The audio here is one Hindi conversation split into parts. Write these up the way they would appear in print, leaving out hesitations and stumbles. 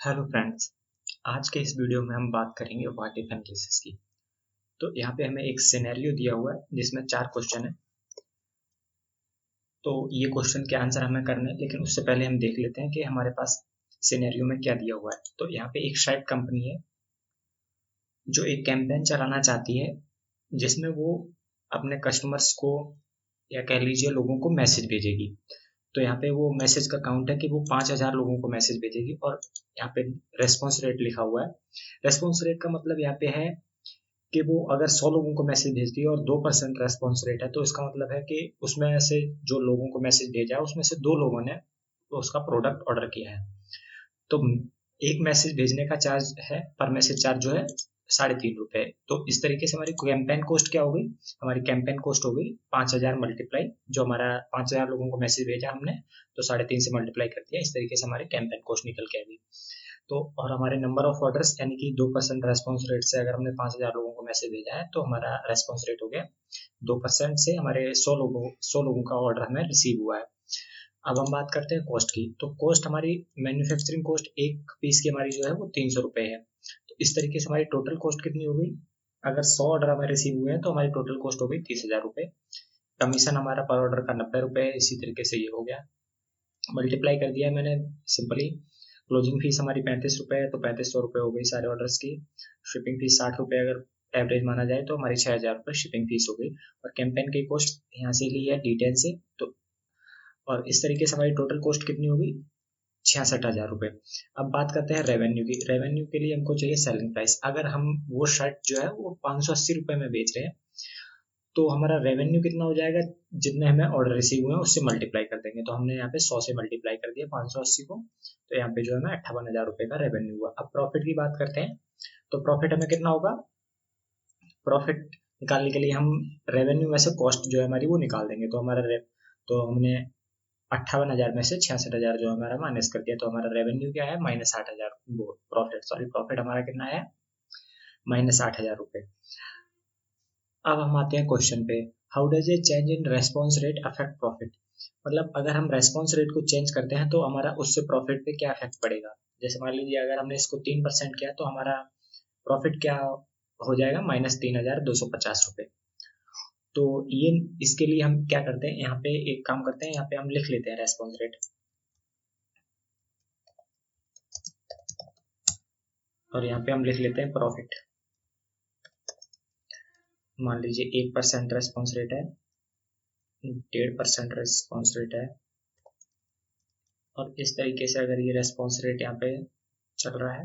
Hello friends. आज के इस वीडियो में हम बात करेंगे व्हाट इफ एनालिसिस की। तो यहाँ पे हमें एक सिनेरियो दिया हुआ है जिसमें 4 क्वेश्चन है। तो ये क्वेश्चन के आंसर हमें करने हैं, लेकिन उससे पहले हम देख लेते हैं कि हमारे पास सिनेरियो में क्या दिया हुआ है। तो यहाँ पे एक शायद कंपनी है जो एक कैंपेन चलाना चाहती है जिसमें वो अपने कस्टमर्स को या कह लीजिए लोगों को मैसेज भेजेगी। तो यहाँ पे वो मैसेज का काउंट है कि वो 5,000 लोगों को मैसेज भेजेगी और यहाँ पे रेस्पॉन्स रेट लिखा हुआ है। रेस्पॉन्स रेट का मतलब यहाँ पे है कि वो अगर 100 लोगों को मैसेज भेजती है और 2% रेस्पॉन्स रेट है, तो इसका मतलब है कि उसमें से जो लोगों को मैसेज भेजा है उसमें से 2 लोगों ने तो उसका प्रोडक्ट ऑर्डर किया है। तो एक मैसेज भेजने का चार्ज है, पर मैसेज चार्ज जो है 3.5 रुपए। तो इस तरीके से हमारी कैंपेन कॉस्ट क्या हो गई? हमारी कैंपेन कॉस्ट हो गई 5,000 मल्टीप्लाई, जो हमारा 5,000 लोगों को मैसेज भेजा हमने तो 3.5 से मल्टीप्लाई कर दिया। इस तरीके से हमारी कैंपेन कॉस्ट निकल के आ गई। तो और हमारे नंबर ऑफ ऑर्डर्स यानी कि 2% रेस्पॉन्स रेट से अगर हमने 5,000 लोगों को मैसेज भेजा है तो हमारा रेस्पॉन्स रेट हो गया 2% से हमारे 100 लोगों का ऑर्डर हमें रिसीव हुआ है। अब हम बात करते हैं कॉस्ट की। तो कॉस्ट हमारी मैन्युफैक्चरिंग कॉस्ट एक पीस की हमारी जो है वो 300 रुपये है। तो इस तरीके से हमारी टोटल कॉस्ट कितनी हो गई? अगर 100 ऑर्डर हमें रिसीव हुए हैं तो हमारी टोटल कॉस्ट हो गई 30,000 रुपये। कमीशन हमारा पर ऑर्डर का 90 रुपये है। इसी तरीके से ये हो गया, मल्टीप्लाई कर दिया मैंने सिंपली। क्लोजिंग फीस हमारी 35 रुपये है तो 3500 रुपये हो गई सारे ऑर्डर्स की। शिपिंग फीस 60 रुपये अगर एवरेज माना जाए तो हमारी 6,000 रुपये शिपिंग फीस हो गई। और कैंपेन की कॉस्ट यहाँ से ली है D10 से। तो और इस तरीके से हमारी टोटल कॉस्ट कितनी होगी? 66,000 रुपये। अब बात करते हैं रेवेन्यू की। रेवेन्यू के लिए हमको चाहिए सेलिंग प्राइस। अगर हम वो शर्ट जो है वो 580 रुपये में बेच रहे हैं तो हमारा रेवेन्यू कितना हो जाएगा? जितने हमें ऑर्डर रिसीव हुए हैं उससे मल्टीप्लाई कर देंगे। तो हमने यहाँ पे 100 से मल्टीप्लाई कर दिया 580 को, तो यहाँ पे जो है हमें 58,000 रुपये का रेवेन्यू हुआ। अब प्रॉफिट की बात करते हैं। तो प्रॉफिट हमें कितना होगा? प्रॉफिट निकालने के लिए हम रेवेन्यू में से कॉस्ट जो है हमारी वो निकाल देंगे। तो तो हमने 58,000 में से 66,000 जो हमारा माइनस कर दिया, तो हमारा रेवेन्यू क्या है? -8,000। वो प्रॉफिट हमारा कितना है? -8,000 रुपये। अब हम आते हैं क्वेश्चन पे। How does a change in response rate affect profit? मतलब अगर हम रेस्पॉन्स रेट को चेंज करते हैं तो हमारा उससे प्रॉफिट पे क्या इफेक्ट पड़ेगा? जैसे मान लीजिए अगर हमने इसको 3% किया तो हमारा प्रॉफिट क्या हो जाएगा? -3,250 रुपये। तो ये इसके लिए हम क्या करते हैं, यहाँ पे एक काम करते हैं, यहाँ पे हम लिख लेते हैं रेस्पॉन्स रेट और यहाँ पे हम लिख लेते हैं प्रॉफिट। मान लीजिए 1% रेस्पॉन्स रेट है, 1.5% रेस्पॉन्स रेट है, और इस तरीके से अगर ये रेस्पॉन्स रेट यहाँ पे चल रहा है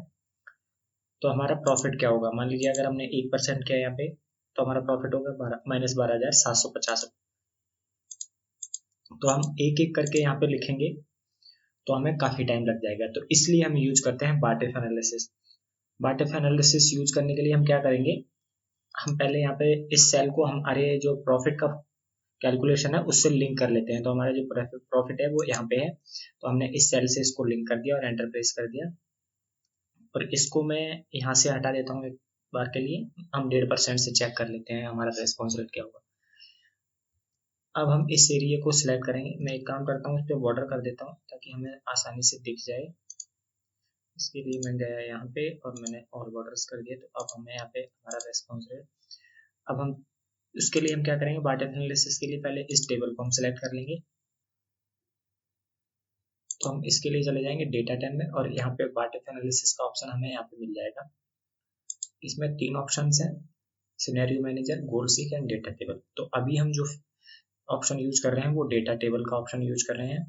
तो हमारा प्रॉफिट क्या होगा? मान लीजिए अगर हमने 1% किया यहाँ पे तो हमारा प्रॉफिट होगा -12,750। तो हम एक एक करके यहाँ पे लिखेंगे तो हमें काफी टाइम लग जाएगा। तो इसलिए हम यूज करते हैं बार्टिफ एनालिसिस। बार्टिफ एनालिसिस यूज करने के लिए हम क्या करेंगे? हम पहले यहाँ पे इस सेल को हम अरे जो प्रॉफिट का कैलकुलेशन है उससे लिंक कर लेते हैं। तो हमारा जो प्रॉफिट है वो यहाँ पे है, तो हमने इस सेल से इसको लिंक कर दिया और एंटर प्रेस कर दिया। और इसको मैं यहाँ से हटा देता हूँ एक बार के लिए। हम 1.5% से चेक कर लेते हैं हमारा रेस्पॉन्स रेट क्या होगा। अब हम इस एरिया को सिलेक्ट करेंगे। मैं एक काम करता हूँ, इस पर बॉर्डर कर देता हूँ ताकि हमें आसानी से दिख जाए। इसके लिए मैं गया यहाँ पे और मैंने और बॉर्डर्स कर दिए। तो अब हमें यहाँ पे हमारा रेस्पॉन्स रेट, अब हम उसके लिए हम क्या करेंगे? बार्टिफ एनालिसिस के लिए पहले इस टेबल को हम सिलेक्ट कर लेंगे। तो हम इसके लिए चले जाएंगे डेटा टैब में और यहाँ पे बार्टिफ एनालिसिस का ऑप्शन हमें यहाँ पे मिल जाएगा। इसमें 3 ऑप्शन हैं, scenario manager, goal seek and data table. तो अभी हम जो ऑप्शन यूज कर रहे हैं वो डेटा टेबल का ऑप्शन यूज कर रहे हैं।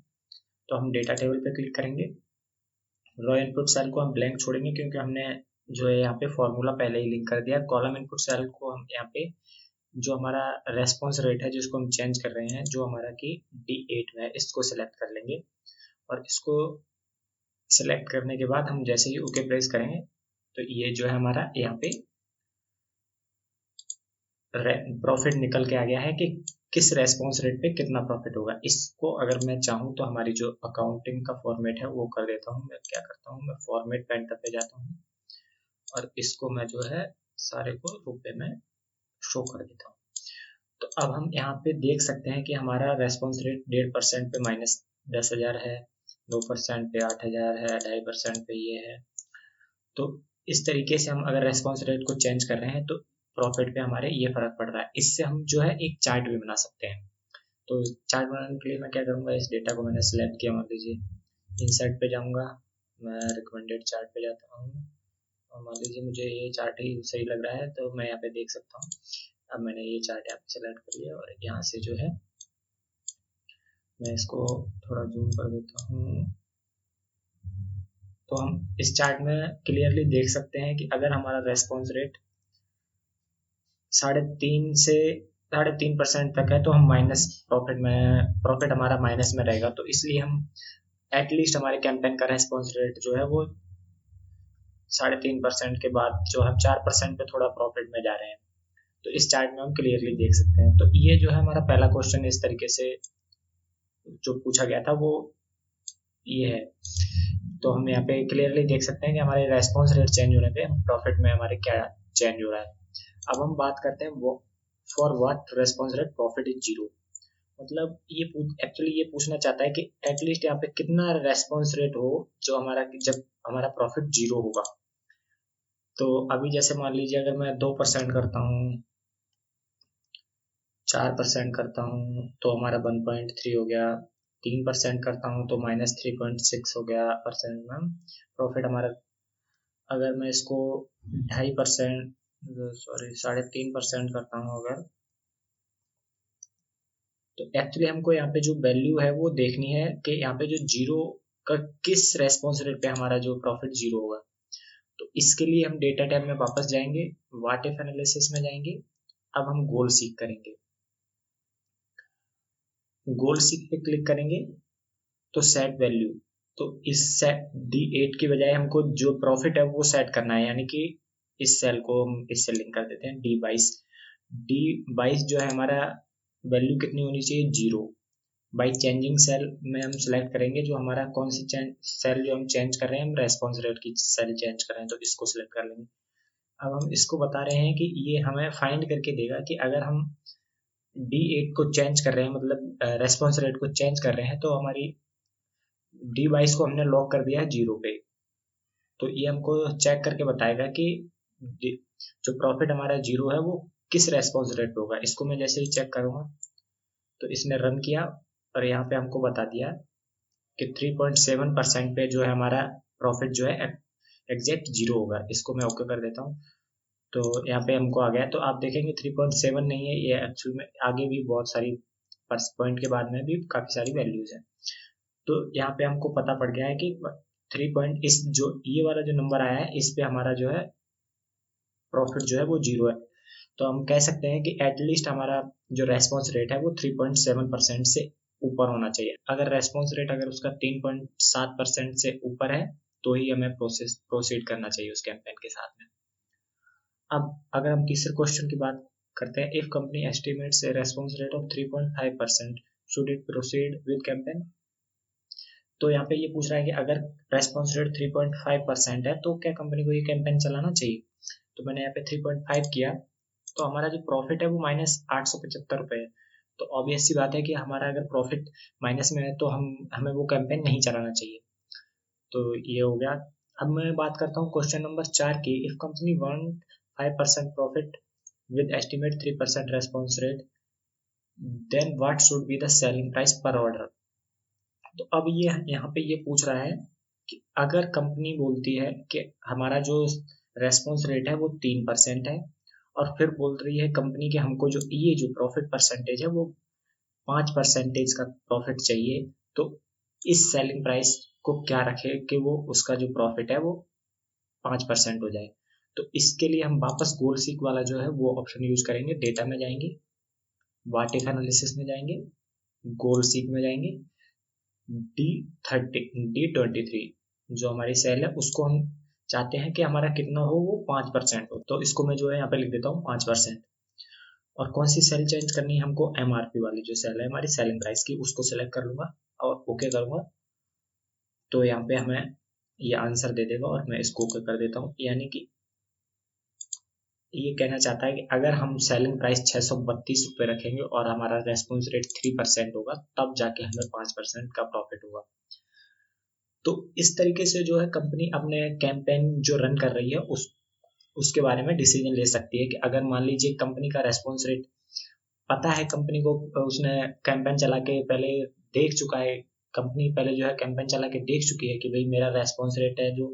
तो हम डेटा टेबल पे क्लिक करेंगे। रॉ इनपुट सेल को हम ब्लैंक छोड़ेंगे क्योंकि हमने जो है यहाँ पे फॉर्मूला पहले ही लिंक कर दिया। कॉलम इनपुट सेल को हम यहाँ पे जो हमारा रेस्पॉन्स रेट है जिसको हम चेंज कर रहे हैं, जो हमारा कि D8 में है, इसको सिलेक्ट कर लेंगे। और इसको सिलेक्ट करने के बाद हम जैसे ही ओके प्रेस करेंगे तो ये जो है हमारा यहाँ पे प्रॉफिट निकल के आ गया है कि किस रेस्पॉन्स रेट पे कितना प्रॉफिट होगा। इसको अगर मैं चाहूँ तो हमारी जो अकाउंटिंग का फॉर्मेट है वो कर देता हूँ। मैं क्या करता हूँ, मैं फॉर्मेट पेंटर पे जाता हूँ और इसको मैं जो है सारे को रुपए में शो कर देता हूँ। तो अब हम यहाँ पे देख सकते हैं कि हमारा रेस्पॉन्स रेट 1.5% पे -10,000 है, 2% पे 8,000 है, 2.5% पे ये है, तो इस तरीके से हम अगर रेस्पॉन्स रेट को चेंज कर रहे हैं तो प्रॉफिट पे हमारे ये फर्क पड़ रहा है। इससे हम जो है एक चार्ट भी बना सकते हैं। तो चार्ट बनाने के लिए मैं क्या करूँगा, इस डेटा को मैंने सिलेक्ट किया, मान लीजिए इंसर्ट पे जाऊँगा, मैं रिकमेंडेड चार्ट पे जाता हूँ और मान लीजिए मुझे ये चार्ट ही सही लग रहा है तो मैं यहाँ पे देख सकता हूँ। अब मैंने ये चार्ट यहाँ पे सेलेक्ट कर लिया और यहाँ से जो है मैं इसको थोड़ा जूम कर देता हूँ। तो हम इस चार्ट में क्लियरली देख सकते हैं कि अगर हमारा रेस्पॉन्स रेट 3.5 से 3.5% तक है तो हम माइनस प्रॉफिट हमारा माइनस में रहेगा। तो इसलिए हम एटलीस्ट हमारे कैंपेन का रेस्पॉन्स रेट जो है वो 3.5% के बाद जो हम 4% पे थोड़ा प्रॉफिट में जा रहे हैं। तो इस चार्ट में हम क्लियरली देख सकते हैं। तो ये जो है हमारा पहला क्वेश्चन इस तरीके से जो पूछा गया था वो ये है। तो हम यहाँ पे क्लियरली देख सकते हैं कि हमारे रेस्पॉन्स रेट चेंज होने पे प्रॉफिट में हमारे क्या चेंज हो रहा है। अब हम बात करते हैं वो for what response rate profit is zero. मतलब ये एक्चुअली ये पूछना चाहता है कि एटलीस्ट यहाँ पे कितना रेस्पॉन्स रेट हो जो हमारा जब हमारा प्रॉफिट जीरो होगा। तो अभी जैसे मान लीजिए अगर मैं 2% करता हूँ, 4% करता हूँ तो हमारा 1.3 हो गया, 3% करता हूँ तो -3.6 हो गया परसेंट में प्रॉफिट हमारा। अगर मैं इसको 2.5% सॉरी 3.5% करता हूँ अगर, तो एक्चुअली हमको यहाँ पे जो वैल्यू है वो देखनी है कि यहाँ पे जो जीरो का किस रेस्पॉन्स रेट पे हमारा जो प्रॉफिट जीरो होगा। तो इसके लिए हम डेटा टैब में वापस जाएंगे, व्हाट इफ एनालिसिस में जाएंगे। अब हम गोल सीक करेंगे, गोल सीक पे क्लिक करेंगे तो सेट वैल्यू। तो इस सेट D8 की बजाय हमको जो प्रॉफिट है वो सेट करना है, यानी कि इस सेल को हम इससे लिंक कर देते हैं D22। D22 जो है हमारा वैल्यू कितनी होनी चाहिए, जीरो। बाई चेंजिंग सेल में हम सेलेक्ट करेंगे जो हमारा कौन सी सेल जो हम चेंज कर रहे हैं, हम रेस्पॉन्स रेट की सेल चेंज कर रहे हैं तो इसको सिलेक्ट कर लेंगे। अब हम इसको बता रहे हैं कि ये हमें फाइंड करके देगा कि अगर हम D8 को चेंज कर रहे हैं, मतलब रेस्पॉन्स रेट को चेंज कर रहे हैं, तो हमारी D22 को हमने लॉक कर दिया है जीरो पे। तो ये हमको चेक करके बताएगा कि जो प्रॉफिट हमारा जीरो है वो किस रेस्पॉन्स रेट पे होगा। इसको मैं जैसे ही चेक करूंगा तो इसने रन किया और यहाँ पे हमको बता दिया कि 3.7% पे जो है हमारा प्रॉफिट जो है एग्जैक्ट जीरो होगा। इसको मैं ओके कर देता हूँ तो यहाँ पे हमको आ गया। तो आप देखेंगे 3.7 नहीं है, ये एक्चुअल में आगे भी बहुत सारी पॉइंट के बाद में भी काफी सारी वैल्यूज हैं। तो यहाँ पे हमको पता पड़ गया है कि 3 इस जो ये वाला जो नंबर आया है इस पे हमारा जो है प्रॉफिट जो है वो जीरो है। तो हम कह सकते हैं कि एटलीस्ट हमारा जो रेस्पॉन्स रेट है वो 3.7% से ऊपर होना चाहिए। अगर रेस्पॉन्स रेट अगर उसका 3.7% से ऊपर है तो ही हमें प्रोसीड करना चाहिए उस कैंपेन के साथ में। अब अगर हम तीसरे क्वेश्चन की बात करते हैं, if company estimates A response rate of 3.5% should it proceed with campaign. तो यहाँ पे ये पूछ रहा है कि अगर रेस्पॉन्स रेट 3.5% है तो क्या कंपनी को ये कैंपेन चलाना चाहिए। तो मैंने यहाँ पे 3.5 किया तो हमारा जो प्रॉफिट है वो -875 रुपये है। तो ऑब्वियस सी बात है कि हमारा अगर प्रॉफिट माइनस में है तो हमें वो कैंपेन नहीं चलाना चाहिए। तो ये हो गया। अब मैं बात करता हूँ क्वेश्चन नंबर 4 की। If company want 5% profit with estimate 3% response rate then what should be the selling price per order. तो अब ये यहाँ पे ये पूछ रहा है कि अगर कंपनी बोलती है कि हमारा जो रेस्पॉन्स रेट है वो 3% है और फिर बोल रही है कंपनी कि हमको जो ये जो प्रॉफिट परसेंटेज है वो 5% का प्रॉफिट चाहिए, तो इस सेलिंग प्राइस को क्या रखे कि वो उसका जो प्रॉफिट है वो 5% हो जाए। तो इसके लिए हम वापस गोल सीक वाला जो है वो ऑप्शन यूज करेंगे। डेटा में जाएंगे, व्हाट इफ एनालिसिस में जाएंगे, गोल सीक में जाएंगे, D23 जो हमारी सेल है उसको हम चाहते हैं कि हमारा कितना हो, वो 5% हो। तो इसको मैं जो है यहाँ पे लिख देता हूँ 5%। और कौन सी सेल चेंज करनी है हमको, MRP वाली जो सेल है हमारी सेलिंग प्राइस की, उसको सिलेक्ट कर लूंगा और ओके करूंगा। तो यहाँ पे हमें ये आंसर दे देगा और मैं इसको ओके कर देता हूँ। यानी कि ये कहना चाहता है कि अगर हम सेलिंग प्राइस 632 रुपये रखेंगे और हमारा रेस्पॉन्स रेट 3% होगा तब जाके हमें 5% का प्रॉफिट होगा। तो इस तरीके से जो है कंपनी अपने कैंपेन जो रन कर रही है उसके बारे में डिसीजन ले सकती है कि अगर मान लीजिए कंपनी का रेस्पॉन्स रेट पता है, कंपनी को उसने कैंपेन चला के पहले देख चुका है, कंपनी पहले जो है कैंपेन चला के देख चुकी है कि भाई मेरा रेस्पॉन्स रेट है जो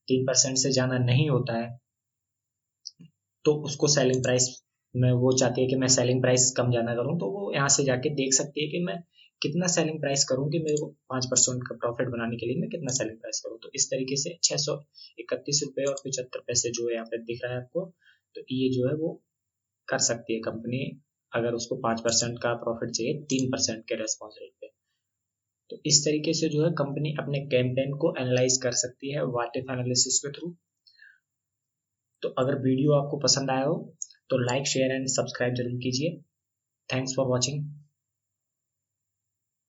3% से ज़्यादा नहीं होता है, तो उसको सेलिंग प्राइस में वो चाहती है कि मैं सेलिंग प्राइस कम ज़्यादा करूँ, तो वो यहाँ से जाके देख सकती है कि मैं कितना सेलिंग प्राइस करूँ कि मेरे को 5% का प्रॉफिट बनाने के लिए मैं कितना सेलिंग प्राइस करूँ। तो इस तरीके से 631 रुपये और 75 पैसे जो है यहाँ पे दिख रहा है आपको, तो ये जो है वो कर सकती है कंपनी अगर उसको 5% का प्रॉफिट चाहिए 3% के रेस्पॉन्स रेट पे। तो इस तरीके से जो है कंपनी अपने कैंपेन को एनालाइज कर सकती है व्हाट इफ एनालिसिस के थ्रू। तो अगर वीडियो आपको पसंद आया हो तो लाइक शेयर एंड सब्सक्राइब जरूर कीजिए। Thanks for watching.